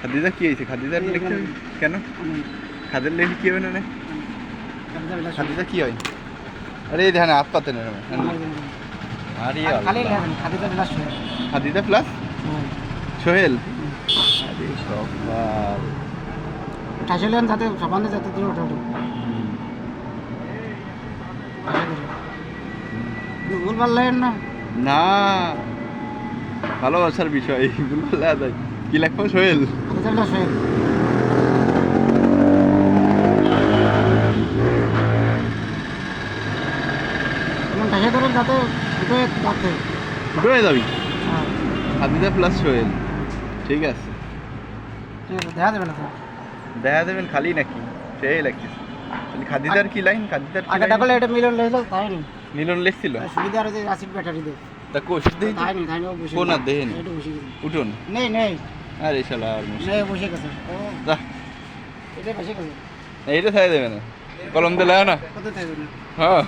খাদিজা কি হয়েছে? খাদিজার লিখতে হবে কেন? খাদের লিখে কি হবে না? খাদিজা কি হয়? আরে এই দেখেন আপ পাতে না আরে খাদিজা প্লাস সোহেল। আরে কপাল। ঠাসলেন যাতে সবানে যাতে দিয়ে ওঠে ওঠে ভুল পারলেন না না, ভালোবাসার বিষয় ভুলভাল যায়। কি লেখবো? সোহেল। রেজাল্টটা সোহেল এমন ঠাসে ধরেন যাতে উঠে যাচ্ছে ফুটো হয়ে যাবি। খাদিজা প্লাস সোহেল, ঠিক আছে। ঠিক আছে দেখা যাবে না তো দেখা দেবেন খালি নাকি সেই লাগতেছে। খাদিজার কি লাইন? খাদিজার কি আগেটা লাইন? বলে এটা মিলন লেগেছিল তাই নি মিলন লিখছিল। সুবিধা আর যে অ্যাসিড ব্যাটারি দে তা কোশিস দেই তাই নি বসে কোন আর দেহেন এটা বসে উঠুন। নেই নেই আরে শালা আর মুশকিল। নেই বসে গেছে ও যা এটা বসে গেছে এইটা ছাই দেবে না, কলম দিলে না। কত থাকবে না হ্যাঁ